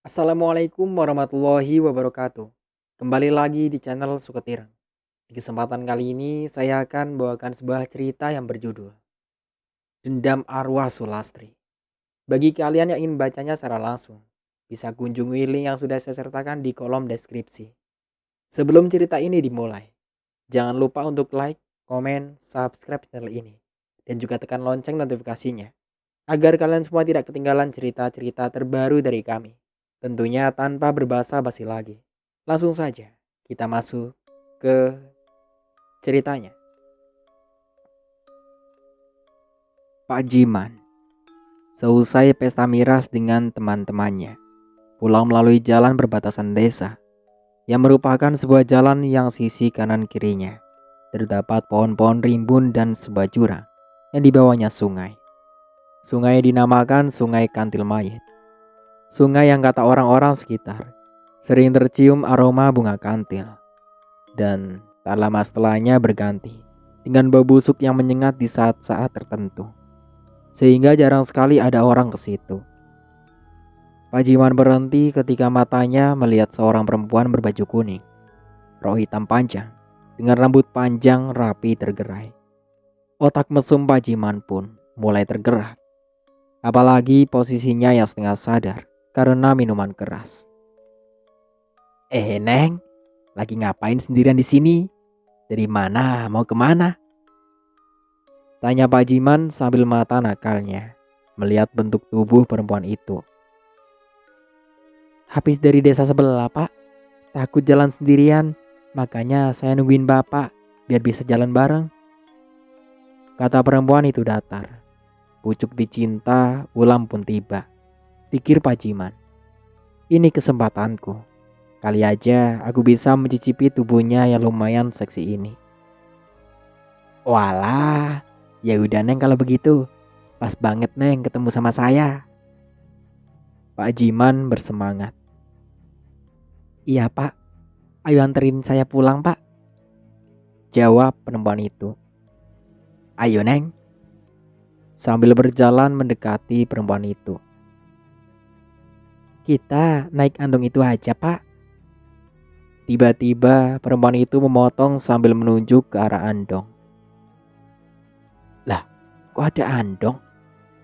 Assalamualaikum warahmatullahi wabarakatuh. Kembali lagi di channel Suketirang. Di kesempatan kali ini saya akan bawakan sebuah cerita yang berjudul Dendam Arwah Sulastri. Bagi kalian yang ingin bacanya secara langsung, bisa kunjungi link yang sudah saya sertakan di kolom deskripsi. Sebelum cerita ini dimulai, jangan lupa untuk like, komen, subscribe channel ini, dan juga tekan lonceng notifikasinya, agar kalian semua tidak ketinggalan cerita-cerita terbaru dari kami. Tentunya tanpa berbasa-basi lagi. Langsung saja kita masuk ke ceritanya. Pak Jiman, seusai pesta miras dengan teman-temannya, pulang melalui jalan perbatasan desa yang merupakan sebuah jalan yang sisi kanan kirinya terdapat pohon-pohon rimbun dan sebuah jurang yang dibawahnya sungai. Sungai dinamakan Sungai Kantil Mayit. Sungai yang kata orang-orang sekitar sering tercium aroma bunga kantil, dan tak lama setelahnya berganti dengan bau busuk yang menyengat di saat-saat tertentu, sehingga jarang sekali ada orang ke situ. Pak Jiman berhenti ketika matanya melihat seorang perempuan berbaju kuning, rok hitam panjang, dengan rambut panjang rapi tergerai. Otak mesum Pak Jiman pun mulai tergerak, apalagi posisinya yang setengah sadar karena minuman keras. Neng, lagi ngapain sendirian di sini? Dari mana? Mau kemana? Tanya Pak Jiman sambil mata nakalnya melihat bentuk tubuh perempuan itu. Habis dari desa sebelah, Pak. Takut jalan sendirian, makanya saya nungguin Bapak biar bisa jalan bareng. Kata perempuan itu datar. Pucuk dicinta, ulam pun tiba. Pikir Pak Jiman. Ini kesempatanku. Kali aja aku bisa mencicipi tubuhnya yang lumayan seksi ini. Walah, ya udah Neng kalau begitu. Pas banget Neng ketemu sama saya. Pak Jiman bersemangat. Iya Pak, ayo anterin saya pulang Pak. Jawab perempuan itu. Ayo Neng. Sambil berjalan mendekati perempuan itu. Kita naik andong itu aja Pak. Tiba-tiba perempuan itu memotong sambil menunjuk ke arah andong. Lah, kok ada andong?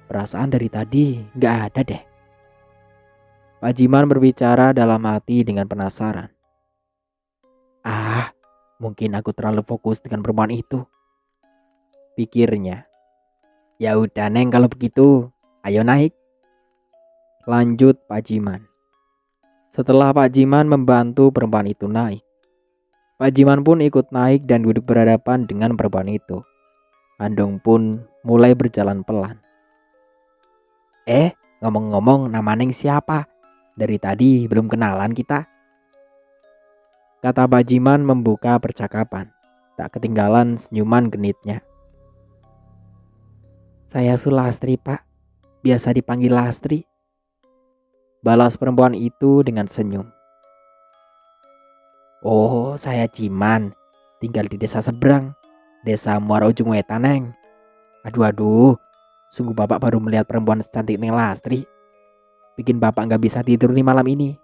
Perasaan dari tadi gak ada deh. Pak Jiman berbicara dalam hati dengan penasaran. Mungkin aku terlalu fokus dengan perempuan itu, pikirnya. Ya udah Neng kalau begitu, ayo naik. Lanjut Pak Jiman. Setelah Pak Jiman membantu perempuan itu naik, Pak Jiman pun ikut naik dan duduk berhadapan dengan perempuan itu. Andong pun mulai berjalan pelan. Ngomong-ngomong, nama Neng siapa? Dari tadi belum kenalan kita. Kata Pak Jiman membuka percakapan. Tak ketinggalan senyuman genitnya. Saya Sulastri Pak, biasa dipanggil Lastri. Balas perempuan itu dengan senyum. Oh, saya Jiman, tinggal di desa seberang, desa Muara Ujung Wetan Neng. Aduh, sungguh Bapak baru melihat perempuan secantik Neng Lastri. Bikin Bapak gak bisa tidur di malam ini.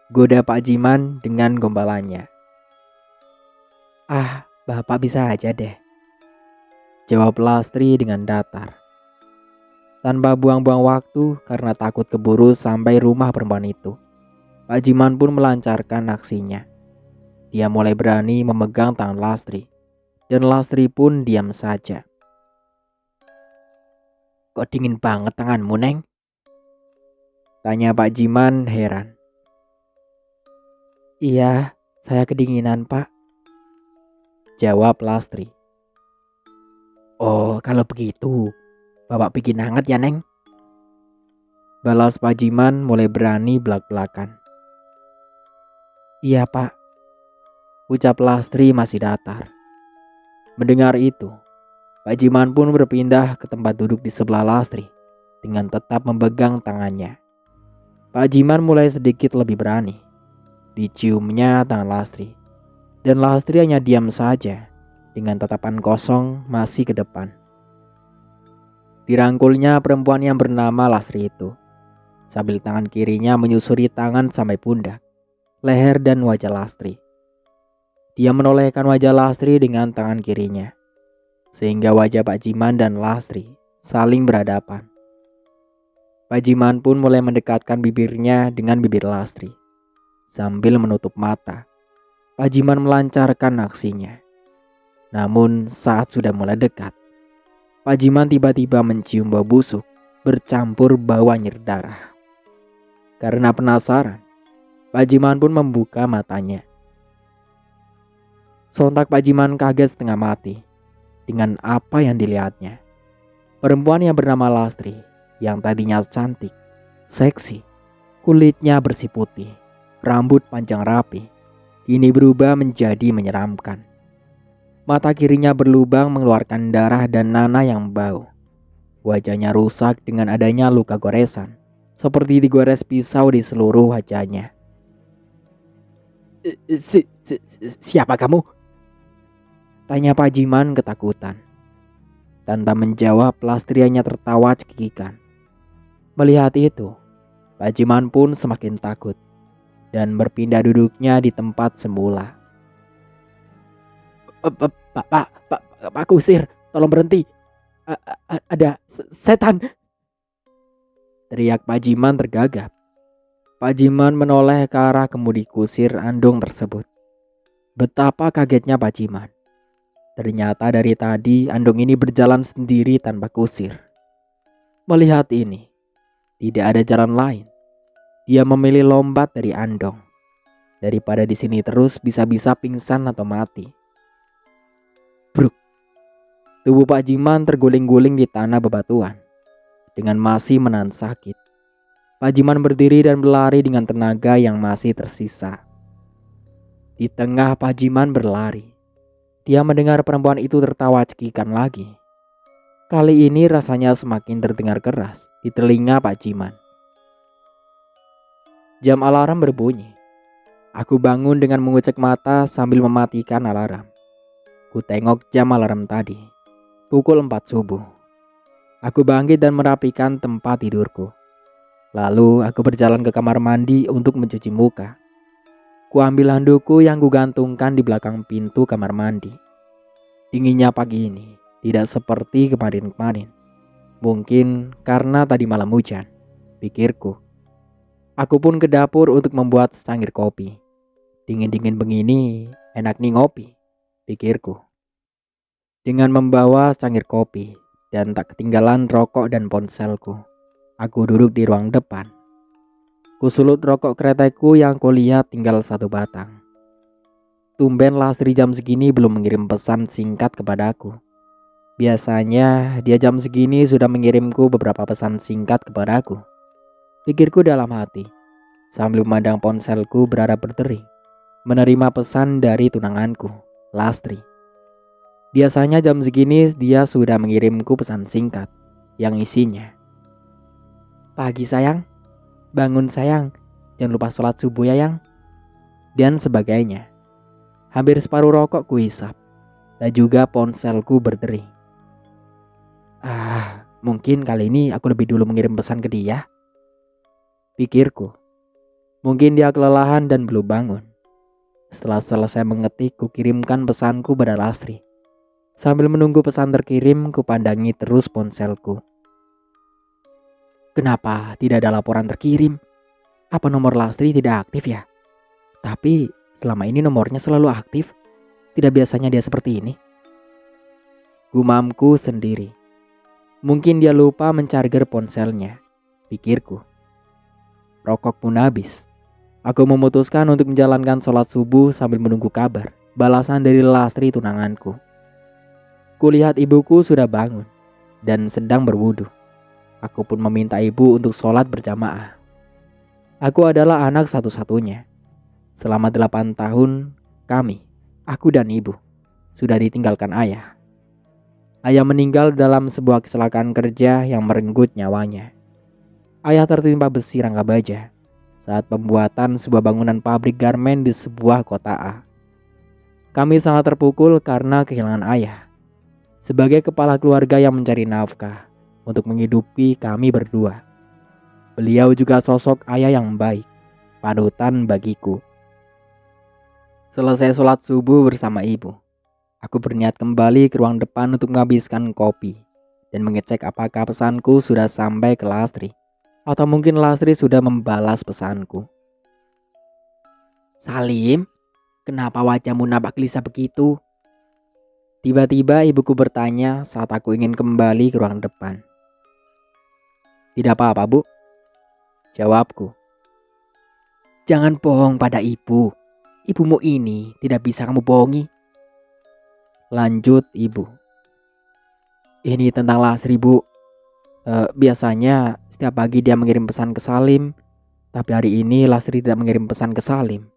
Goda Pak Jiman dengan gombalannya. Bapak bisa aja deh, jawab Lastri dengan datar. Tanpa buang-buang waktu karena takut keburu sampai rumah perempuan itu, Pak Jiman pun melancarkan aksinya. Dia mulai berani memegang tangan Lastri, dan Lastri pun diam saja. Kok dingin banget tanganmu Neng? Tanya Pak Jiman heran. Iya, saya kedinginan Pak, jawab Lastri. Oh, kalau begitu Bapak bikin hangat ya Neng, balas Pak Jiman mulai berani belak-belakan. Iya Pak, ucap Lastri masih datar. Mendengar itu, Pak Jiman pun berpindah ke tempat duduk di sebelah Lastri dengan tetap memegang tangannya. Pak Jiman mulai sedikit lebih berani. Diciumnya tangan Lastri, dan Lastri hanya diam saja dengan tatapan kosong masih ke depan. Dirangkulnya perempuan yang bernama Lastri itu. sambil tangan kirinya menyusuri tangan sampai pundak, leher dan wajah Lastri. Dia menolehkan wajah Lastri dengan tangan kirinya, sehingga wajah Pak Jiman dan Lastri saling berhadapan. Pak Jiman pun mulai mendekatkan bibirnya dengan bibir Lastri. Sambil menutup mata, Pak Jiman melancarkan aksinya. Namun saat sudah mulai dekat, Pak Jiman tiba-tiba mencium bau busuk bercampur bau anyir darah. Karena penasaran, Pak Jiman pun membuka matanya. Sontak Pak Jiman kaget setengah mati dengan apa yang dilihatnya. Perempuan yang bernama Lastri, yang tadinya cantik, seksi, kulitnya bersih putih, rambut panjang rapi, kini berubah menjadi menyeramkan. Mata kirinya berlubang mengeluarkan darah dan nanah yang bau. Wajahnya rusak dengan adanya luka goresan, seperti digores pisau di seluruh wajahnya. Siapa kamu? Tanya Pak Jiman ketakutan. Tanpa menjawab, Lastri hanya tertawa cekikikan. Melihat itu, Pak Jiman pun semakin takut dan berpindah duduknya di tempat semula. Pak Kusir, tolong berhenti. Ada setan. Teriak Pak Jiman tergagap. Pak Jiman menoleh ke arah kemudi kusir andong tersebut. Betapa kagetnya Pak Jiman. Ternyata dari tadi andong ini berjalan sendiri tanpa kusir. Melihat ini, tidak ada jalan lain. Dia memilih lompat dari andong. Daripada di sini terus bisa-bisa pingsan atau mati. Bruk. Tubuh Pak Jiman terguling-guling di tanah bebatuan. Dengan masih menahan sakit, Pak Jiman berdiri dan berlari dengan tenaga yang masih tersisa. Di tengah Pak Jiman berlari, dia mendengar perempuan itu tertawa cekikan lagi. Kali ini rasanya semakin terdengar keras di telinga Pak Jiman. Jam alarm berbunyi. Aku bangun dengan mengucek mata sambil mematikan alarm. Ku tengok jam alarm tadi, pukul 4 subuh. Aku bangkit dan merapikan tempat tidurku. Lalu aku berjalan ke kamar mandi untuk mencuci muka. Ku ambil handukku yang kugantungkan di belakang pintu kamar mandi. Dinginnya pagi ini tidak seperti kemarin-kemarin. Mungkin karena tadi malam hujan, pikirku. Aku pun ke dapur untuk membuat secangkir kopi. Dingin-dingin begini, enak nih ngopi, pikirku. Dengan membawa secangkir kopi dan tak ketinggalan rokok dan ponselku, aku duduk di ruang depan. Kusulut rokok kretekku yang kulihat tinggal 1 batang. Tumben Lastri jam segini belum mengirim pesan singkat kepadaku. Biasanya dia jam segini sudah mengirimku beberapa pesan singkat kepadaku. Pikirku dalam hati, sambil memandang ponselku berharap berdering, menerima pesan dari tunanganku, Lastri. Biasanya jam segini dia sudah mengirimku pesan singkat yang isinya, "Pagi sayang, bangun sayang, jangan lupa sholat subuh ya yang," dan sebagainya. Hampir separuh rokok kuhisap, dan juga ponselku berdering. Mungkin kali ini aku lebih dulu mengirim pesan ke dia, pikirku. Mungkin dia kelelahan dan belum bangun. Setelah selesai mengetik, kukirimkan pesanku pada Lastri. Sambil menunggu pesan terkirim, kupandangi terus ponselku. Kenapa tidak ada laporan terkirim? Apa nomor Lastri tidak aktif ya? Tapi selama ini nomornya selalu aktif. Tidak biasanya dia seperti ini. Gumamku sendiri. Mungkin dia lupa mencarger ponselnya, pikirku. Rokok pun habis. Aku memutuskan untuk menjalankan sholat subuh sambil menunggu kabar balasan dari Lastri tunanganku. Kulihat ibuku sudah bangun dan sedang berwudu. Aku pun meminta ibu untuk sholat berjamaah. Aku adalah anak satu-satunya. Selama 8 tahun kami, aku dan ibu, sudah ditinggalkan ayah. Ayah meninggal dalam sebuah kecelakaan kerja yang merenggut nyawanya. Ayah tertimpa besi rangka baja saat pembuatan sebuah bangunan pabrik garmen di sebuah kota A. Kami sangat terpukul karena kehilangan ayah sebagai kepala keluarga yang mencari nafkah untuk menghidupi kami berdua. Beliau juga sosok ayah yang baik, panutan bagiku. Selesai sholat subuh bersama ibu, aku berniat kembali ke ruang depan untuk menghabiskan kopi dan mengecek apakah pesanku sudah sampai ke Lastri, atau mungkin Lastri sudah membalas pesanku. "Salim, kenapa wajahmu nampak gelisah begitu?" Tiba-tiba ibuku bertanya saat aku ingin kembali ke ruang depan. "Tidak apa-apa, Bu," jawabku. "Jangan bohong pada ibu. Ibumu ini tidak bisa kamu bohongi," lanjut ibu. "Ini tentang Lasri, Bu. Biasanya setiap pagi dia mengirim pesan ke Salim, tapi hari ini Lasri tidak mengirim pesan ke Salim.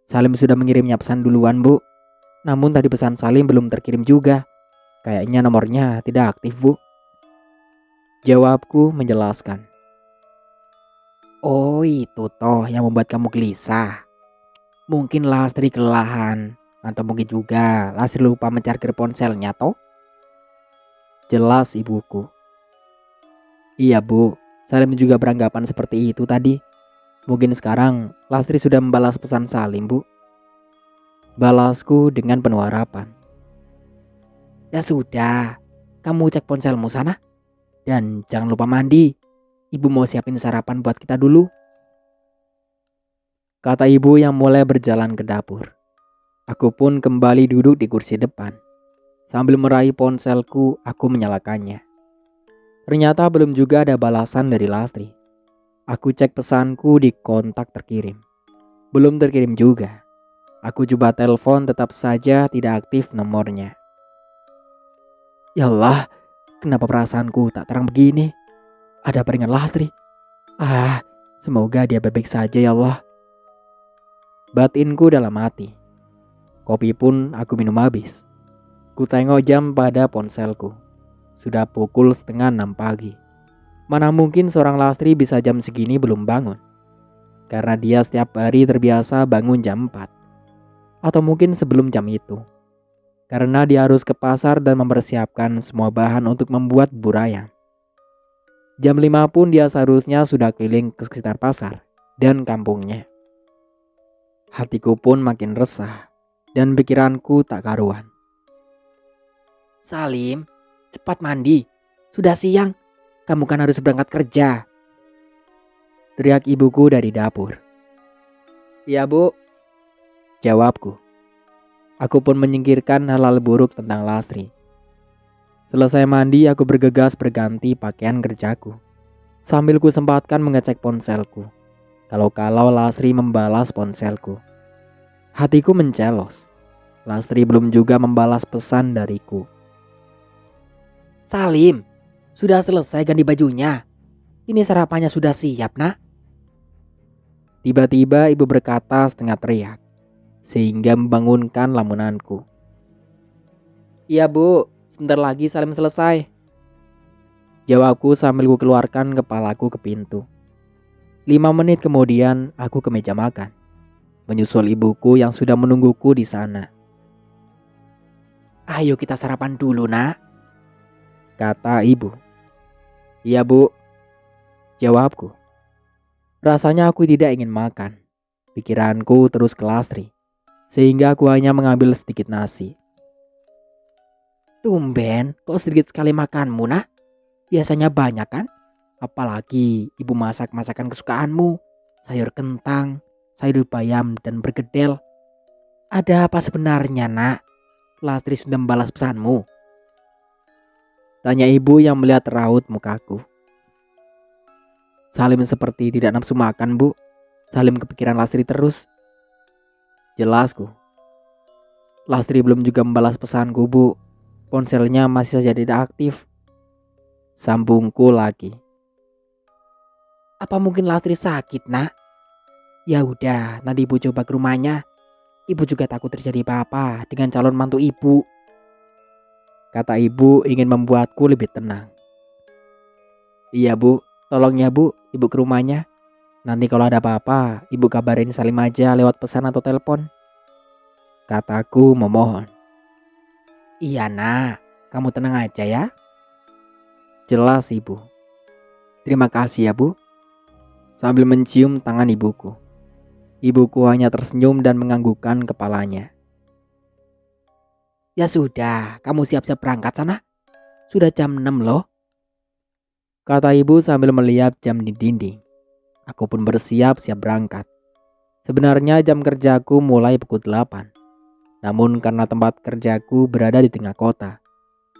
Salim sudah mengirimnya pesan duluan, Bu. Namun tadi pesan Salim belum terkirim juga. Kayaknya nomornya tidak aktif, Bu," jawabku menjelaskan. "Oh, itu toh yang membuat kamu gelisah. Mungkin Lastri kelelahan, atau mungkin juga Lastri lupa mencarger ponselnya toh?" Jelas ibuku. "Iya, Bu, Salim juga beranggapan seperti itu tadi. Mungkin sekarang Lastri sudah membalas pesan Salim, Bu," balasku dengan penuh harapan. "Ya sudah, kamu cek ponselmu sana. Dan jangan lupa mandi. Ibu mau siapin sarapan buat kita dulu," kata ibu yang mulai berjalan ke dapur. Aku pun kembali duduk di kursi depan. Sambil meraih ponselku, aku menyalakannya. Ternyata belum juga ada balasan dari Lastri. Aku cek pesanku di kontak terkirim. Belum terkirim juga. Aku coba telepon, tetap saja tidak aktif nomornya. Ya Allah, kenapa perasaanku tak terang begini? Ada peringan Lastri. Semoga dia baik-baik saja ya Allah. Batinku dalam hati. Kopi pun aku minum habis. Ku tengok jam pada ponselku. Sudah pukul 5:30 pagi. Mana mungkin seorang Lastri bisa jam segini belum bangun? Karena dia setiap hari terbiasa bangun jam 4. Atau mungkin sebelum jam itu. Karena dia harus ke pasar dan mempersiapkan semua bahan untuk membuat bubur ayam. Jam 5 pun dia seharusnya sudah keliling ke sekitar pasar dan kampungnya. Hatiku pun makin resah dan pikiranku tak karuan. "Salim, cepat mandi. Sudah siang. Kamu kan harus berangkat kerja," teriak ibuku dari dapur. "Iya, Bu," jawabku. Aku pun menyingkirkan hal-hal buruk tentang Lastri. Selesai mandi, aku bergegas berganti pakaian kerjaku. Sambil ku sempatkan mengecek ponselku. Kalau Lastri membalas ponselku. Hatiku mencelos. Lastri belum juga membalas pesan dariku. "Salim, sudah selesai ganti bajunya. Ini sarapannya sudah siap, Nak," tiba-tiba ibu berkata setengah teriak, sehingga membangunkan lamunanku. "Iya, Bu, sebentar lagi Salim selesai," jawabku sambil ku keluarkan kepalaku ke pintu. 5 menit kemudian aku ke meja makan, menyusul ibuku yang sudah menungguku di sana. "Ayo kita sarapan dulu, Nak," kata ibu. "Iya, Bu," jawabku. Rasanya aku tidak ingin makan. Pikiranku terus ke Lastri, sehingga aku hanya mengambil sedikit nasi. "Tumben, kok sedikit sekali makanmu, Nak? Biasanya banyak kan? Apalagi ibu masak masakan kesukaanmu, sayur kentang, sayur bayam dan bergedel. Ada apa sebenarnya, Nak? Lastri sudah membalas pesanmu?" tanya ibu yang melihat raut mukaku. Salim seperti tidak nafsu makan, Bu. Salim kepikiran Lastri terus, jelasku. Lastri belum juga membalas pesanku, Bu. Ponselnya masih saja tidak aktif, sambungku lagi. "Apa mungkin Lastri sakit, Nak? Ya udah, nanti Ibu coba ke rumahnya. Ibu juga takut terjadi apa-apa dengan calon mantu Ibu," kata ibu ingin membuatku lebih tenang. "Iya, Bu, tolong ya, Bu, Ibu ke rumahnya. Nanti kalau ada apa-apa, Ibu kabarin Salim aja lewat pesan atau telepon," kataku memohon. "Iya, Nak, kamu tenang aja ya," jelas ibu. "Terima kasih ya, Bu," sambil mencium tangan ibuku. Ibuku hanya tersenyum dan menganggukkan kepalanya. Ya sudah, kamu siap-siap berangkat sana. Sudah jam 6 loh, kata ibu sambil melihat jam di dinding. Aku pun bersiap-siap berangkat. Sebenarnya jam kerjaku mulai pukul 8. Namun karena tempat kerjaku berada di tengah kota,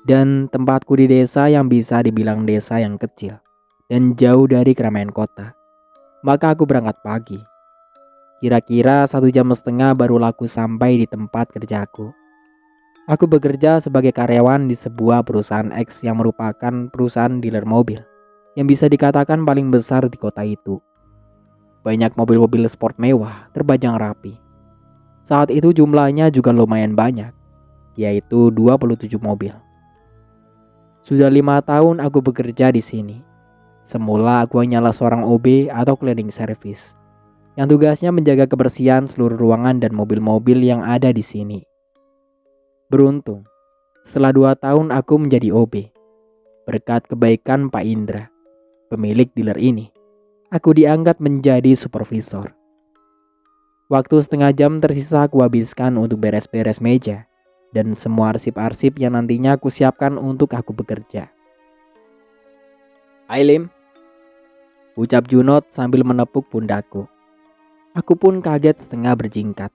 dan tempatku di desa yang bisa dibilang desa yang kecil dan jauh dari keramaian kota, maka aku berangkat pagi. Kira-kira 1,5 jam baru aku sampai di tempat kerjaku. Aku bekerja sebagai karyawan di sebuah perusahaan X yang merupakan perusahaan dealer mobil yang bisa dikatakan paling besar di kota itu. Banyak mobil-mobil sport mewah terbajang rapi. Saat itu jumlahnya juga lumayan banyak, yaitu 27 mobil. Sudah 5 tahun aku bekerja di sini. Semula aku hanyalah seorang OB atau cleaning service, yang tugasnya menjaga kebersihan seluruh ruangan dan mobil-mobil yang ada di sini. Beruntung, setelah 2 tahun aku menjadi OB. Berkat kebaikan Pak Indra, pemilik dealer ini, aku diangkat menjadi supervisor. Waktu setengah jam tersisa aku habiskan untuk beres-beres meja dan semua arsip-arsip yang nantinya aku siapkan untuk aku bekerja. Hai Lim, ucap Junot sambil menepuk pundakku. Aku pun kaget setengah berjingkat,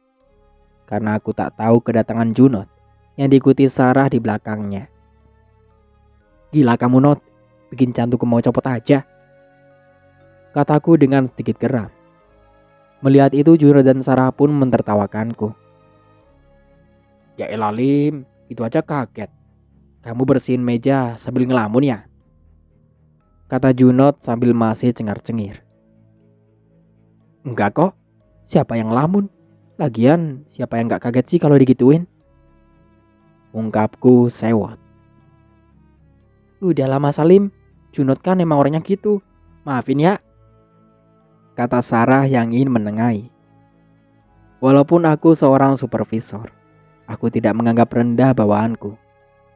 karena aku tak tahu kedatangan Junot yang diikuti Sarah di belakangnya. Gila kamu Not, bikin jantukku mau copot aja, kataku dengan sedikit geram. Melihat itu Junot dan Sarah pun mentertawakanku. Ya elah Lim, itu aja kaget. Kamu bersihin meja sambil ngelamun ya? Kata Junot sambil masih cengar-cengir. Enggak kok, siapa yang ngelamun? Lagian siapa yang gak kaget sih kalau digituin? Ungkapku sewot. Udah lama Salim, Junot kan emang orangnya gitu. Maafin ya, kata Sarah yang ingin menengahi. Walaupun aku seorang supervisor, aku tidak menganggap rendah bawaanku.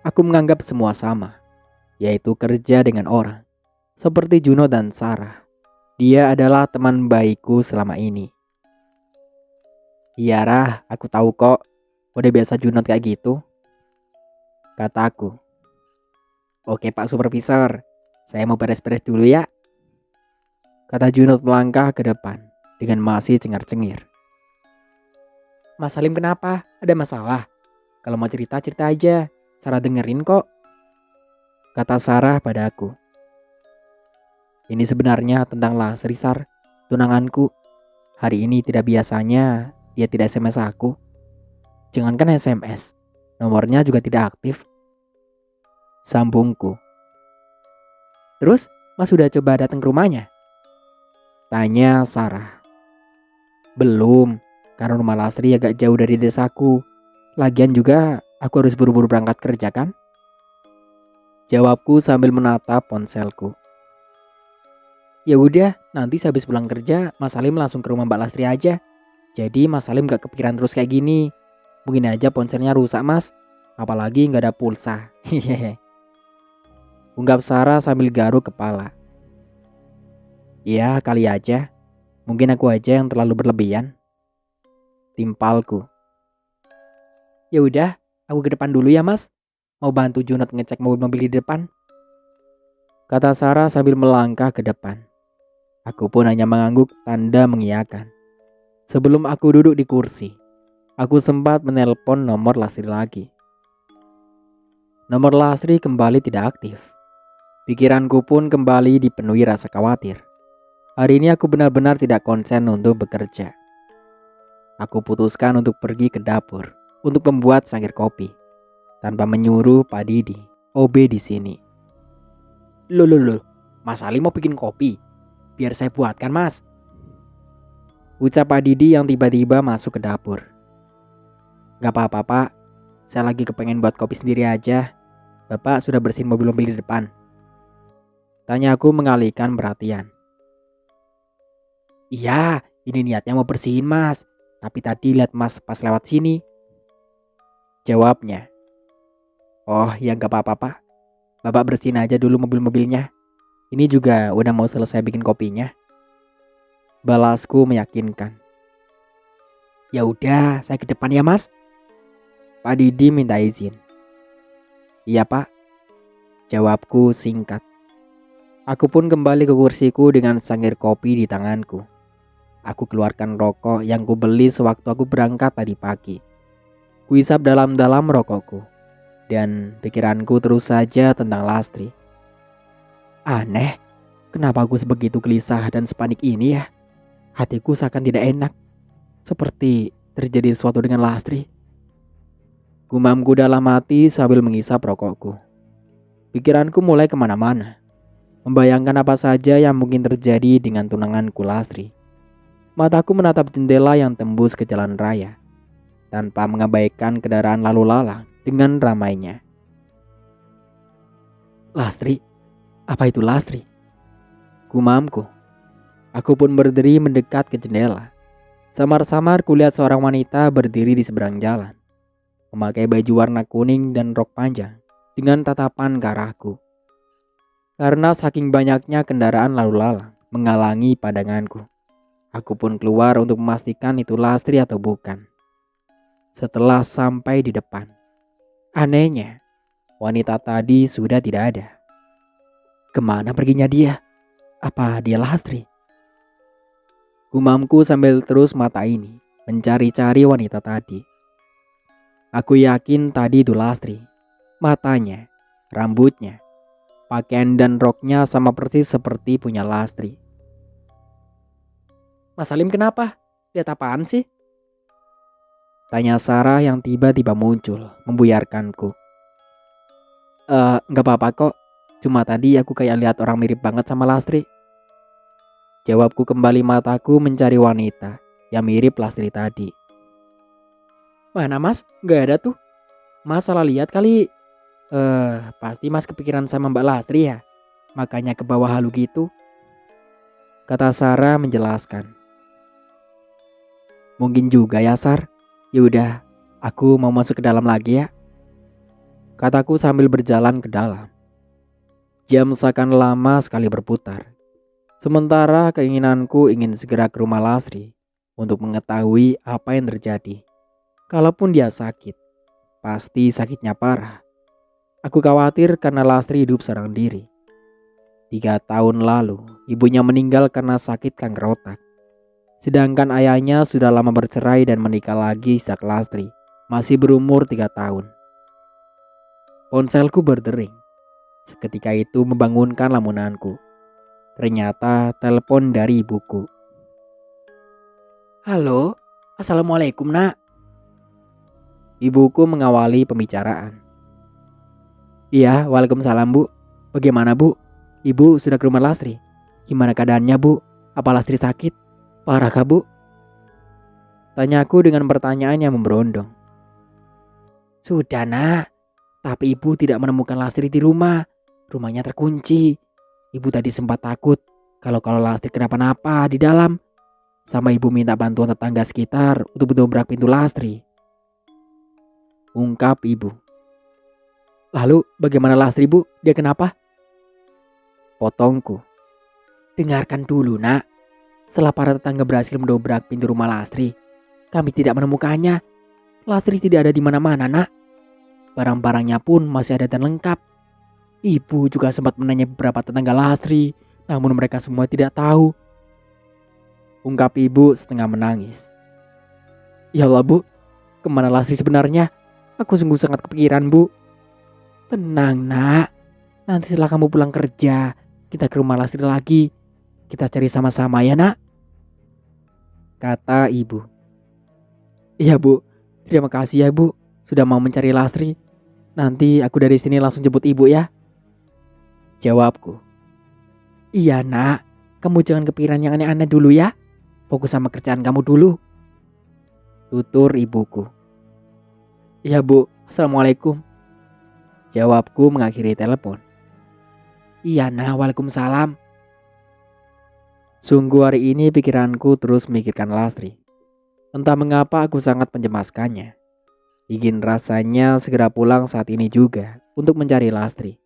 Aku menganggap semua sama, yaitu kerja dengan orang. Seperti Junot dan Sarah, dia adalah teman baikku selama ini. Iya Rah, aku tahu kok. Udah biasa Junot kayak gitu, kataku. Oke Pak Supervisor, saya mau beres-beres dulu ya, kata Junot melangkah ke depan dengan masih cengar-cengir. Mas Salim kenapa? Ada masalah? Kalau mau cerita-cerita aja, Sarah dengerin kok, kata Sarah padaku. Ini sebenarnya tentang Lasri Sar, tunanganku. Hari ini tidak biasanya dia tidak SMS aku. Jangankan SMS, nomornya juga tidak aktif, sambungku. Terus Mas sudah coba datang ke rumahnya? Tanya Sarah. Belum, karena rumah Lasri agak jauh dari desaku. Lagian juga aku harus buru-buru berangkat kerja kan? Jawabku sambil menatap ponselku. Ya udah, nanti sehabis pulang kerja Mas Salim langsung ke rumah Mbak Lasri aja. Jadi Mas Salim gak kepikiran terus kayak gini. Mungkin aja ponselnya rusak Mas, apalagi gak ada pulsa. Hehehe, ungkap Sarah sambil garuk kepala. Ya kali aja, mungkin aku aja yang terlalu berlebihan, timpalku. Ya udah, aku ke depan dulu ya Mas. Mau bantu Junot ngecek mobil-mobil di depan, kata Sarah sambil melangkah ke depan. Aku pun hanya mengangguk tanda mengiyakan. Sebelum aku duduk di kursi, aku sempat menelpon nomor Lasri lagi. Nomor Lasri kembali tidak aktif. Pikiranku pun kembali dipenuhi rasa khawatir. Hari ini aku benar-benar tidak konsen untuk bekerja. Aku putuskan untuk pergi ke dapur untuk membuat cangkir kopi tanpa menyuruh Pak Didi, OB di sini. Loh, Mas Ali mau bikin kopi? Biar saya buatkan Mas, ucap Pak Didi yang tiba-tiba masuk ke dapur. Gak apa-apa Pak, saya lagi kepengen buat kopi sendiri aja. Bapak sudah bersihin mobil-mobil di depan, tanya aku mengalihkan perhatian. Iya, ini niatnya mau bersihin Mas, tapi tadi lihat Mas pas lewat sini, jawabnya. Oh ya gak apa-apa Pak, Bapak bersihin aja dulu mobil-mobilnya. Ini juga udah mau selesai bikin kopinya, Balasku meyakinkan. Ya udah, saya ke depan ya mas. Pak Didi minta izin. Iya pak, jawabku singkat. Aku pun kembali ke kursiku dengan secangkir kopi di tanganku. Aku keluarkan rokok yang kubeli sewaktu aku berangkat tadi pagi. Kuisap dalam-dalam rokokku, dan pikiranku terus saja tentang Lastri. Aneh, kenapa aku sebegitu gelisah dan sepanik ini ya? Hatiku seakan tidak enak, seperti terjadi sesuatu dengan Lastri. Gumamku dalam hati sambil mengisap rokokku. Pikiranku mulai kemana-mana, membayangkan apa saja yang mungkin terjadi dengan tunanganku Lastri. Mataku menatap jendela yang tembus ke jalan raya, tanpa mengabaikan kendaraan lalu lalang dengan ramainya. Lastri, apa itu Lastri? Gumamku. Aku pun berdiri mendekat ke jendela. Samar-samar kulihat seorang wanita berdiri di seberang jalan, memakai baju warna kuning dan rok panjang dengan tatapan ke arahku. Karena saking banyaknya kendaraan lalu lalang menghalangi pandanganku, aku pun keluar untuk memastikan itu Lastri atau bukan. Setelah sampai di depan, anehnya wanita tadi sudah tidak ada. Kemana perginya dia? Apa dia Lastri? Gumamku sambil terus mata ini mencari-cari wanita tadi. Aku yakin tadi itu Lastri. Matanya, rambutnya, pakaian dan roknya sama persis seperti punya Lastri. Mas Salim kenapa? Lihat apaan sih? Tanya Sarah yang tiba-tiba muncul, membuyarkanku. Nggak apa-apa kok. Cuma tadi aku kayak lihat orang mirip banget sama Lastri. Jawabku kembali, mataku mencari wanita yang mirip Lastri tadi. Mana mas? Nggak ada tuh. Mas salah lihat kali. Pasti mas kepikiran sama Mbak Lastri ya. Makanya ke bawah halu gitu. Kata Sarah menjelaskan. Mungkin juga ya Sar. Yaudah, aku mau masuk ke dalam lagi ya. Kataku sambil berjalan ke dalam. Jam seakan lama sekali berputar. Sementara keinginanku ingin segera ke rumah Lastri untuk mengetahui apa yang terjadi. Kalaupun dia sakit, pasti sakitnya parah. Aku khawatir karena Lastri hidup seorang diri. 3 tahun lalu, ibunya meninggal karena sakit kanker otak. Sedangkan ayahnya sudah lama bercerai dan menikah lagi sejak Lastri masih berumur 3 tahun. Ponselku berdering. Seketika itu membangunkan lamunanku. Ternyata telepon dari ibuku. Halo, assalamualaikum nak. Ibuku mengawali pembicaraan. Iya, waalaikumsalam bu. Bagaimana bu? Ibu sudah ke rumah Lastri? Gimana keadaannya bu? Apa Lastri sakit? Parah kah bu? Tanyaku dengan pertanyaan yang memberondong. Sudah nak, tapi ibu tidak menemukan Lastri di rumah. Rumahnya terkunci. Ibu tadi sempat takut kalau Lastri kenapa-napa di dalam. Sama ibu minta bantuan tetangga sekitar untuk mendobrak pintu Lastri. Ungkap ibu. Lalu bagaimana Lastri bu? Dia kenapa? Potongku. Dengarkan dulu nak. Setelah para tetangga berhasil mendobrak pintu rumah Lastri, kami tidak menemukannya. Lastri tidak ada di mana-mana nak. Barang-barangnya pun masih ada dan lengkap. Ibu juga sempat menanya beberapa tetangga Lastri, namun mereka semua tidak tahu. Ungkap ibu setengah menangis. Ya Allah bu, kemana Lastri sebenarnya? Aku sungguh sangat kepikiran bu. Tenang nak, nanti setelah kamu pulang kerja, kita ke rumah Lastri lagi. Kita cari sama-sama ya nak. Kata ibu. Iya bu, terima kasih ya bu, sudah mau mencari Lastri. Nanti aku dari sini langsung jemput ibu ya. Jawabku. Iya nak, kamu jangan kepikiran yang aneh-aneh dulu ya. Fokus sama kerjaan kamu dulu. Tutur ibuku. Iya bu, assalamualaikum. Jawabku mengakhiri telepon. Iya nak, waalaikumsalam. Sungguh hari ini pikiranku terus memikirkan Lastri. Entah mengapa aku sangat mencemaskannya. Ingin rasanya segera pulang saat ini juga untuk mencari Lastri.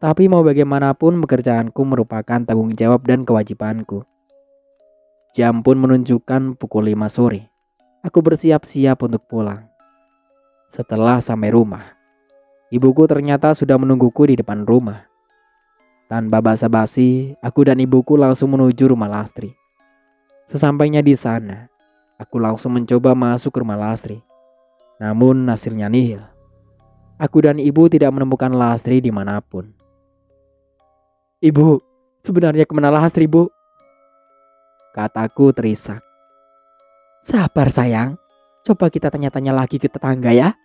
Tapi mau bagaimanapun pekerjaanku merupakan tanggung jawab dan kewajibanku. Jam pun menunjukkan pukul 5 sore. Aku bersiap-siap untuk pulang. Setelah sampai rumah, ibuku ternyata sudah menungguku di depan rumah. Tanpa basa-basi, aku dan ibuku langsung menuju rumah Lastri. Sesampainya di sana, aku langsung mencoba masuk ke rumah Lastri. Namun hasilnya nihil. Aku dan ibu tidak menemukan Lastri dimanapun. "Ibu, sebenarnya kemana Lastri, Bu?" kataku terisak. "Sabar sayang, coba kita tanya-tanya lagi ke tetangga ya,"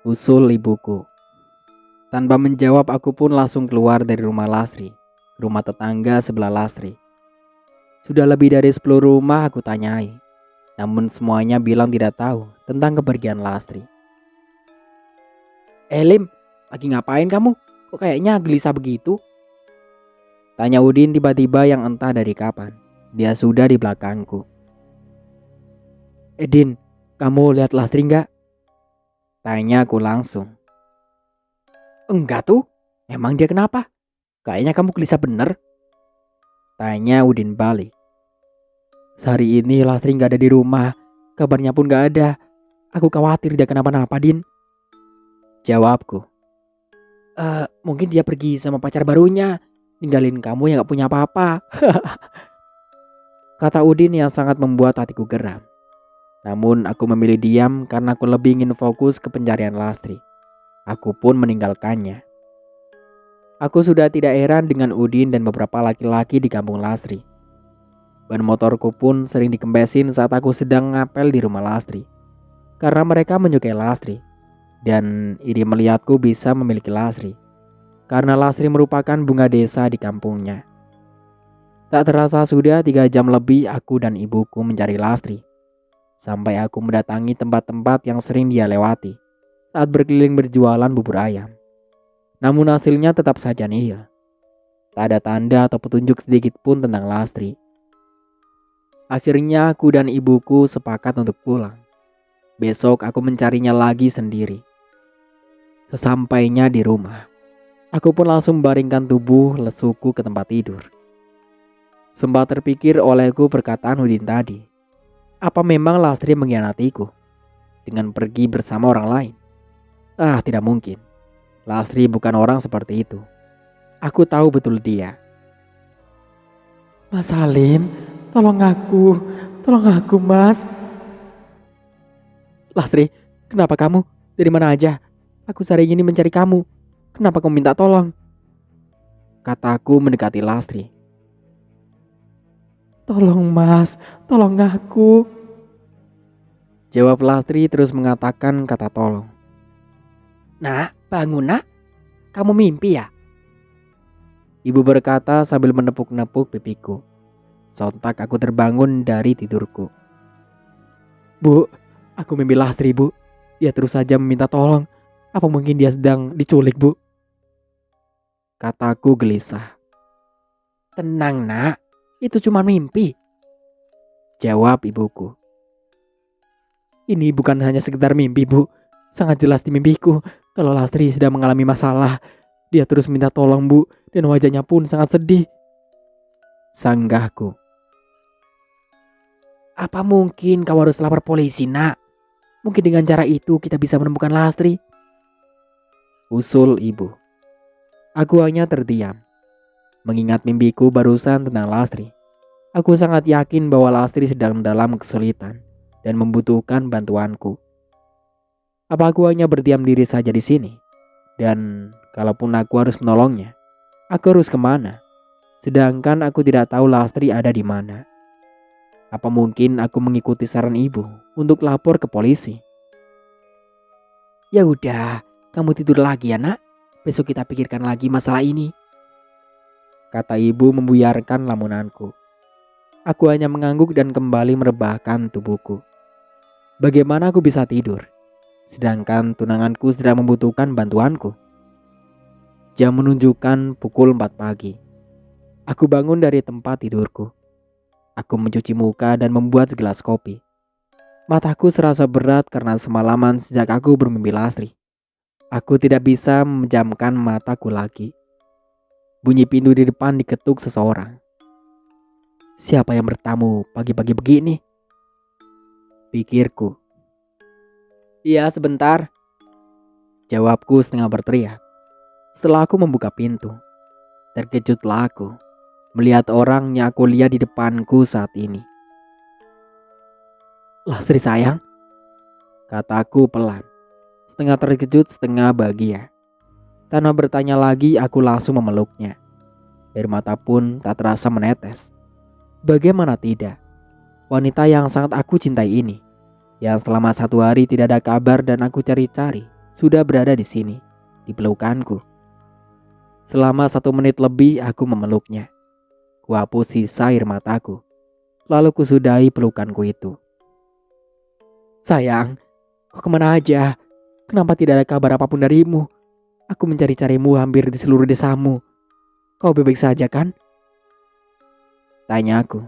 usul ibuku. Tanpa menjawab, aku pun langsung keluar dari rumah Lastri, ke rumah tetangga sebelah Lastri. Sudah lebih dari 10 rumah aku tanyai, namun semuanya bilang tidak tahu tentang kepergian Lastri. Lim, lagi ngapain kamu? Kok kayaknya gelisah begitu?" tanya Udin tiba-tiba yang entah dari kapan. Dia sudah di belakangku. "Din, kamu lihat Lastri nggak?" tanya aku langsung. "Enggak tuh, emang dia kenapa? Kayaknya kamu gelisah bener," tanya Udin balik. "Sehari ini Lastri nggak ada di rumah, kabarnya pun nggak ada. Aku khawatir dia kenapa-napa, Din," jawabku. Mungkin dia pergi sama pacar barunya, ninggalin kamu yang gak punya apa-apa," kata Udin yang sangat membuat hatiku geram. Namun aku memilih diam karena aku lebih ingin fokus ke pencarian Lastri. Aku pun meninggalkannya. Aku sudah tidak heran dengan Udin dan beberapa laki-laki di kampung Lastri. Ban motorku pun sering dikempesin saat aku sedang ngapel di rumah Lastri, karena mereka menyukai Lastri dan iri melihatku bisa memiliki Lastri, karena Lastri merupakan bunga desa di kampungnya. Tak terasa sudah 3 jam lebih aku dan ibuku mencari Lastri, sampai aku mendatangi tempat-tempat yang sering dia lewati saat berkeliling berjualan bubur ayam. Namun hasilnya tetap saja nihil. Tak ada tanda atau petunjuk sedikit pun tentang Lastri. Akhirnya aku dan ibuku sepakat untuk pulang. Besok aku mencarinya lagi sendiri. Sesampainya di rumah, aku pun langsung membaringkan tubuh lesuku ke tempat tidur. Sempat terpikir olehku perkataan Udin tadi. Apa memang Lastri mengkhianatiku dengan pergi bersama orang lain? Tidak mungkin. Lastri bukan orang seperti itu. Aku tahu betul dia. "Mas Salim, tolong aku Mas." "Lastri, kenapa kamu? Dari mana aja? Aku sehari ini mencari kamu. Kenapa kamu minta tolong?" kataku mendekati Lastri. "Tolong Mas, tolong aku," jawab Lastri terus mengatakan kata tolong. "Nak, bangun nak. Kamu mimpi ya?" Ibu berkata sambil menepuk-nepuk pipiku. Sontak aku terbangun dari tidurku. "Bu, aku mimpi Lastri, Bu. Dia terus saja meminta tolong. Apa mungkin dia sedang diculik, Bu?" kataku gelisah. "Tenang nak, itu cuma mimpi," jawab ibuku. "Ini bukan hanya sekedar mimpi, Bu. Sangat jelas di mimpiku kalau Lastri sedang mengalami masalah. Dia terus minta tolong, Bu, dan wajahnya pun sangat sedih," sanggahku. "Apa mungkin kau harus lapor polisi, nak? Mungkin dengan cara itu kita bisa menemukan Lastri," usul ibu. Aku hanya terdiam. Mengingat mimpiku barusan tentang Lastri, aku sangat yakin bahwa Lastri sedang dalam kesulitan dan membutuhkan bantuanku. Apa aku hanya berdiam diri saja di sini? Dan kalaupun aku harus menolongnya, aku harus kemana? Sedangkan aku tidak tahu Lastri ada di mana. Apa mungkin aku mengikuti saran ibu untuk lapor ke polisi? "Ya udah, kamu tidur lagi ya nak. Besok kita pikirkan lagi masalah ini," kata ibu membuyarkan lamunanku. Aku hanya mengangguk dan kembali merebahkan tubuhku. Bagaimana aku bisa tidur, sedangkan tunanganku sedang membutuhkan bantuanku? Jam menunjukkan pukul 4 pagi. Aku bangun dari tempat tidurku. Aku mencuci muka dan membuat segelas kopi. Mataku serasa berat karena semalaman sejak aku bermimpi Lastri. Aku tidak bisa memejamkan mataku lagi. Bunyi pintu di depan diketuk seseorang. Siapa yang bertamu pagi-pagi begini? Pikirku. Iya, sebentar. Jawabku setengah berteriak. Setelah aku membuka pintu, terkejutlah aku melihat orang yang aku lihat di depanku saat ini. Lastri sayang, kataku pelan, setengah terkejut setengah bahagia. Tanpa bertanya lagi, aku langsung memeluknya. Air mata pun tak terasa menetes. Bagaimana tidak? Wanita yang sangat aku cintai ini, yang selama 1 hari tidak ada kabar dan aku cari-cari, sudah berada di sini, di pelukanku. Selama 1 menit lebih aku memeluknya. Kuhapus sisa air mataku, lalu kusudahi pelukanku itu. Sayang, kau kemana aja? Kenapa tidak ada kabar apapun darimu? Aku mencari-carimu hampir di seluruh desamu. Kau baik-baik saja kan? Tanyaku.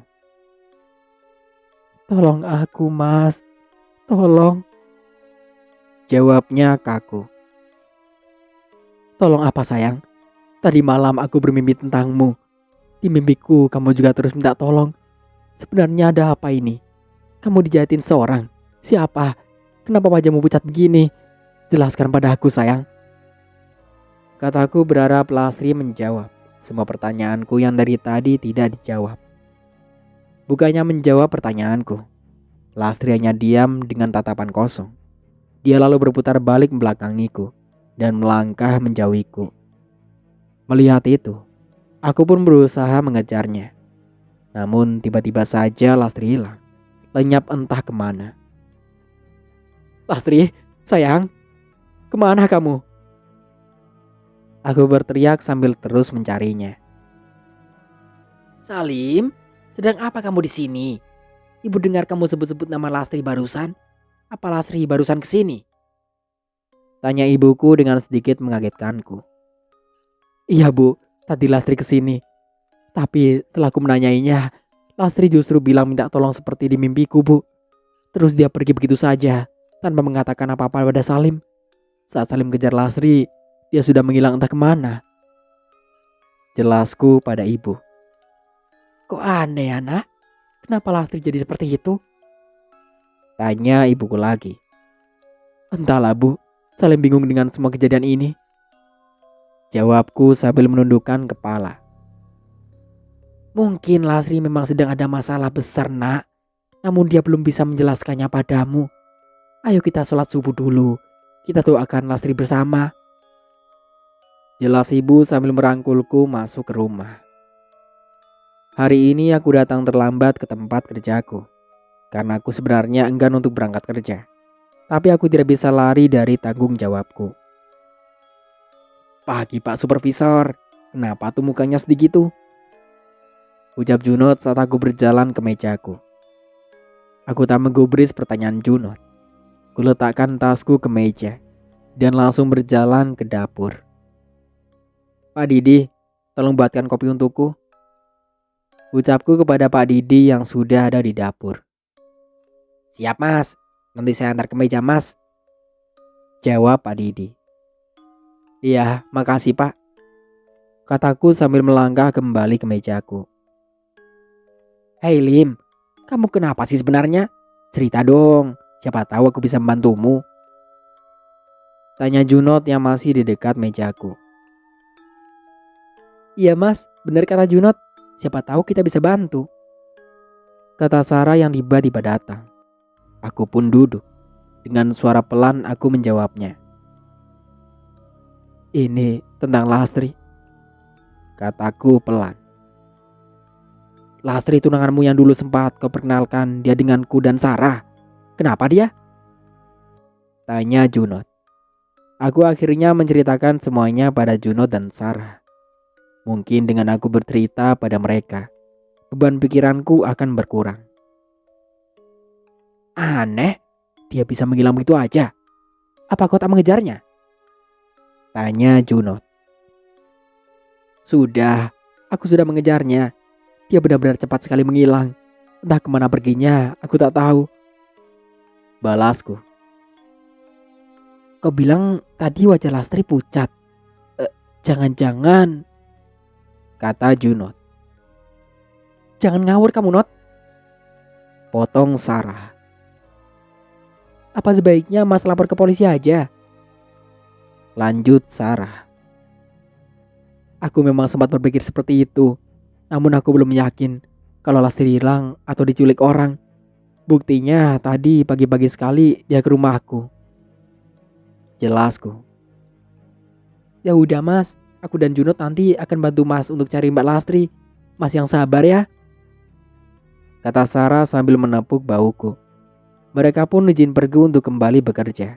Tolong aku, Mas. Tolong. Jawabnya kaku. Tolong apa sayang? Tadi malam aku bermimpi tentangmu. Di mimpiku kamu juga terus minta tolong. Sebenarnya ada apa ini? Kamu dijahatin seorang. Siapa? Kenapa wajahmu pucat begini? Jelaskan pada aku sayang. Kataku berharap Lastri menjawab semua pertanyaanku yang dari tadi tidak dijawab. Bukannya menjawab pertanyaanku, Lastri hanya diam dengan tatapan kosong. Dia lalu berputar balik membelakangiku dan melangkah menjauhiku. Melihat itu, aku pun berusaha mengejarnya. Namun tiba-tiba saja Lastri hilang, lenyap entah kemana. Lastri, sayang, kemana kamu? Aku berteriak sambil terus mencarinya. Salim, sedang apa kamu di sini? Ibu dengar kamu sebut-sebut nama Lastri barusan. Apa Lastri barusan kesini? Tanya ibuku dengan sedikit mengagetkanku. Iya bu, tadi Lastri kesini. Tapi setelah aku menanyainya, Lastri justru bilang minta tolong seperti di mimpiku bu. Terus dia pergi begitu saja, tanpa mengatakan apa-apa pada Salim. Saat Salim kejar Lastri, dia sudah menghilang entah kemana. Jelasku pada ibu. Kok aneh ya nak? Kenapa Lastri jadi seperti itu? Tanya ibuku lagi. Entahlah bu, Salim bingung dengan semua kejadian ini. Jawabku sambil menundukkan kepala. Mungkin Lastri memang sedang ada masalah besar nak. Namun dia belum bisa menjelaskannya padamu. Ayo kita sholat subuh dulu. Kita doakan Lastri bersama. Jelas ibu sambil merangkulku masuk ke rumah. Hari ini aku datang terlambat ke tempat kerjaku. Karena aku sebenarnya enggan untuk berangkat kerja. Tapi aku tidak bisa lari dari tanggung jawabku. Pagi Pak Supervisor, kenapa tuh mukanya sedih gitu? Ucap Junot saat aku berjalan ke mejaku. Aku tak menggubris pertanyaan Junot. Kuletakkan tasku ke meja dan langsung berjalan ke dapur. Pak Didi, tolong buatkan kopi untukku. Ucapku kepada Pak Didi yang sudah ada di dapur. Siap mas, nanti saya antar ke meja mas. Jawab Pak Didi. Iya, makasih pak. Kataku sambil melangkah kembali ke mejaku. Hei Lim, kamu kenapa sih sebenarnya? Cerita dong, siapa tahu aku bisa membantumu. Tanya Junot yang masih di dekat mejaku. Iya mas, benar kata Junot. Siapa tahu kita bisa bantu. Kata Sarah yang tiba-tiba datang. Aku pun duduk. Dengan suara pelan aku menjawabnya. Ini tentang Lastri. Kataku pelan. Lastri tunanganmu yang dulu sempat kau perkenalkan dia denganku dan Sarah. Kenapa dia? Tanya Junot. Aku akhirnya menceritakan semuanya pada Junot dan Sarah. Mungkin dengan aku bercerita pada mereka, beban pikiranku akan berkurang. Aneh, dia bisa menghilang begitu aja. Apa kau tak mengejarnya? Tanya Junot. Sudah, aku sudah mengejarnya. Dia benar-benar cepat sekali menghilang. Entah kemana perginya, aku tak tahu. Balasku. Kau bilang tadi wajah Lastri pucat. Jangan-jangan, kata Junot. Jangan ngawur kamu, Not. Potong Sarah. Apa sebaiknya Mas lapor ke polisi aja? Lanjut Sarah. Aku memang sempat berpikir seperti itu. Namun aku belum yakin kalau Lastri hilang atau diculik orang. Buktinya tadi pagi-pagi sekali dia ke rumahku. Jelasku. Ya udah Mas, aku dan Junot nanti akan bantu Mas untuk cari Mbak Lastri. Mas yang sabar ya, kata Sarah sambil menepuk bahuku. Mereka pun izin pergi untuk kembali bekerja.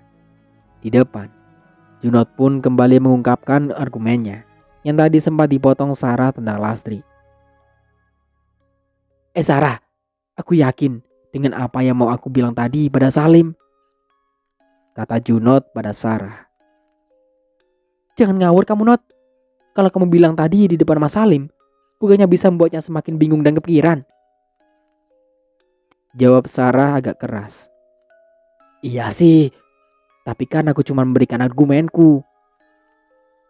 Di depan, Junot pun kembali mengungkapkan argumennya yang tadi sempat dipotong Sarah tentang Lastri. Sarah, aku yakin dengan apa yang mau aku bilang tadi pada Salim, kata Junot pada Sarah. Jangan ngawur kamu, Not. Kalau kamu bilang tadi di depan Mas Salim, bukannya bisa membuatnya semakin bingung dan kepikiran? Jawab Sarah agak keras. Iya sih, tapi kan aku cuma memberikan argumenku,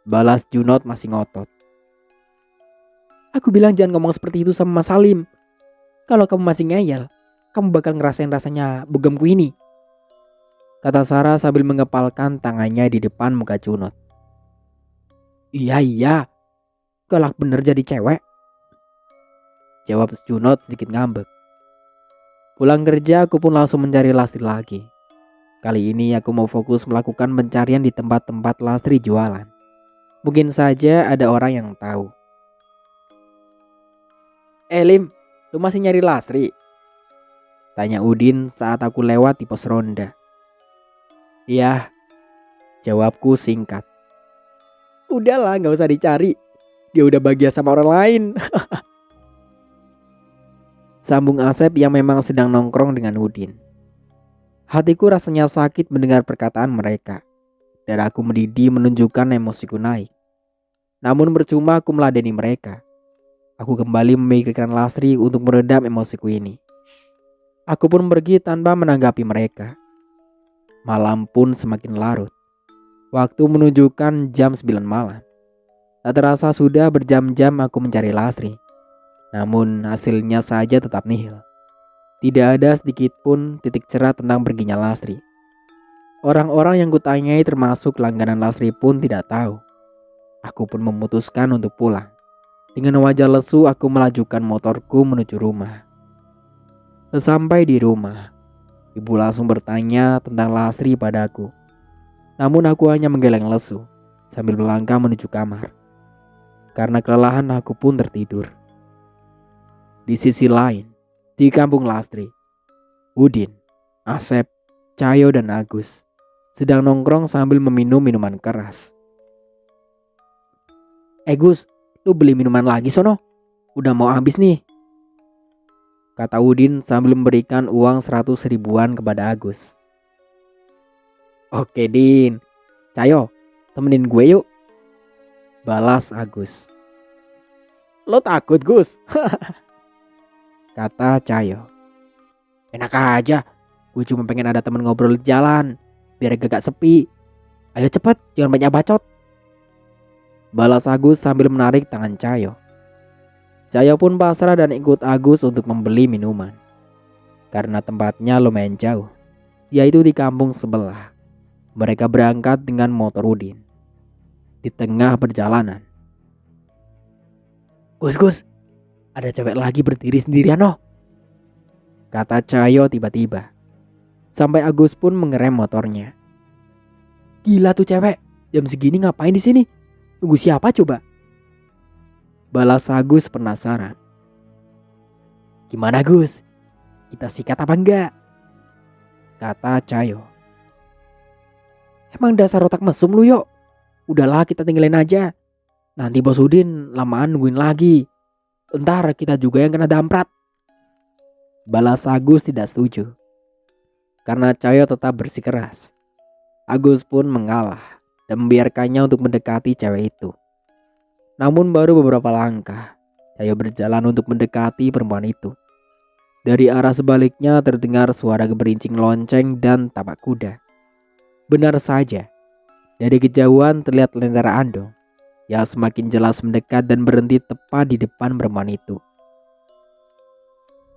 balas Junot masih ngotot. Aku bilang jangan ngomong seperti itu sama Mas Salim. Kalau kamu masih ngeyel, kamu bakal ngerasain rasanya bugemku ini, kata Sarah sambil mengepalkan tangannya di depan muka Junot. Iya, galak bener jadi cewek, jawab Junot sedikit ngambek. Pulang kerja aku pun langsung mencari Lastri lagi. Kali ini aku mau fokus melakukan pencarian di tempat-tempat Lastri jualan. Mungkin saja ada orang yang tahu. Lim, lu masih nyari Lastri? Tanya Udin saat aku lewat di pos ronda. Iya, jawabku singkat. Udahlah, gak usah dicari. Dia udah bahagia sama orang lain. Sambung Asep yang memang sedang nongkrong dengan Udin. Hatiku rasanya sakit mendengar perkataan mereka. Darahku mendidih menunjukkan emosiku naik. Namun percuma aku meladeni mereka. Aku kembali memikirkan Lastri untuk meredam emosiku ini. Aku pun pergi tanpa menanggapi mereka. Malam pun semakin larut. Waktu menunjukkan jam 9 malam. Tak terasa sudah berjam-jam aku mencari Lastri. Namun hasilnya saja tetap nihil. Tidak ada sedikit pun titik cerah tentang perginya Lastri. Orang-orang yang kutanyai termasuk langganan Lastri pun tidak tahu. Aku pun memutuskan untuk pulang. Dengan wajah lesu aku melajukan motorku menuju rumah. Sesampai di rumah, ibu langsung bertanya tentang Lastri padaku. Namun aku hanya menggeleng lesu sambil melangkah menuju kamar. Karena kelelahan aku pun tertidur. Di sisi lain, di kampung Lastri, Udin, Asep, Cahyo dan Agus sedang nongkrong sambil meminum minuman keras. Gus, lu beli minuman lagi sono? Udah mau habis nih, kata Udin sambil memberikan uang 100 ribuan kepada Agus. Oke Din, Cahyo, temenin gue yuk, balas Agus. Lo takut Gus? Kata Cahyo. Enak aja, gue cuma pengen ada temen ngobrol di jalan, biar gak sepi. Ayo cepet, jangan banyak bacot, balas Agus sambil menarik tangan Cahyo. Cahyo pun pasrah dan ikut Agus untuk membeli minuman. Karena tempatnya lumayan jauh, yaitu di kampung sebelah. Mereka berangkat dengan motor Udin. Di tengah perjalanan, Gus, ada cewek lagi berdiri sendirian noh, kata Cahyo tiba-tiba. Sampai Agus pun mengerem motornya. Gila tuh cewek, jam segini ngapain di sini? Tunggu siapa coba? Balas Agus penasaran. Gimana Gus? Kita sikat apa enggak? Kata Cahyo. Emang dasar otak mesum lu yuk. Udahlah kita tinggalin aja. Nanti Bos Udin lamaan nungguin lagi. Ntar kita juga yang kena damprat. Balas Agus tidak setuju. Karena Cahyo tetap bersikeras. Agus pun mengalah dan membiarkannya untuk mendekati cewek itu. Namun baru beberapa langkah, Cahyo berjalan untuk mendekati perempuan itu. Dari arah sebaliknya terdengar suara geberincing lonceng dan tapak kuda. Benar saja, dari kejauhan terlihat lentera andong yang semakin jelas mendekat dan berhenti tepat di depan perempuan itu.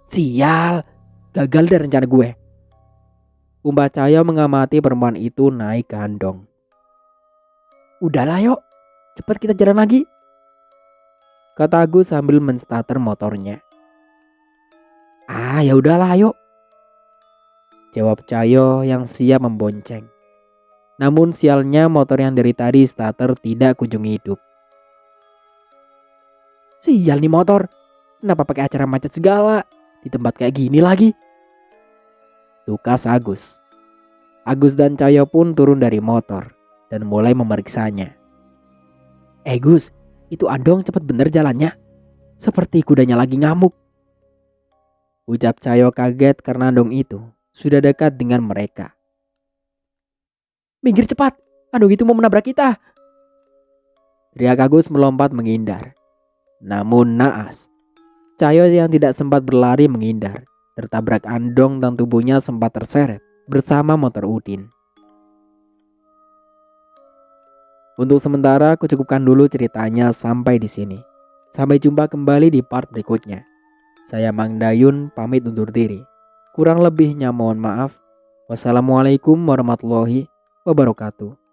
Sial, gagal deh rencana gue. Umbah Cahyo mengamati perempuan itu naik ke andong. Udahlah yuk, cepat kita jalan lagi, kata Agus sambil menstarter motornya. Ah ya udahlah yuk, jawab Cahyo yang siap membonceng. Namun sialnya motor yang dari tadi starter tidak kunjung hidup. Sial nih motor, kenapa pakai acara macet segala di tempat kayak gini lagi? Tukas Agus. Agus dan Cahyo pun turun dari motor dan mulai memeriksanya. Gus, itu andong cepet bener jalannya. Seperti kudanya lagi ngamuk. Ucap Cahyo kaget karena andong itu sudah dekat dengan mereka. Minggir cepat, andong itu mau menabrak kita. Teriak Agus melompat menghindar. Namun naas, Cahyo yang tidak sempat berlari menghindar, tertabrak andong dan tubuhnya sempat terseret bersama motor Udin. Untuk sementara aku cukupkan dulu ceritanya sampai di sini. Sampai jumpa kembali di part berikutnya. Saya Mang Dayun pamit undur diri. Kurang lebihnya mohon maaf. Wassalamualaikum warahmatullahi wabarakatuh.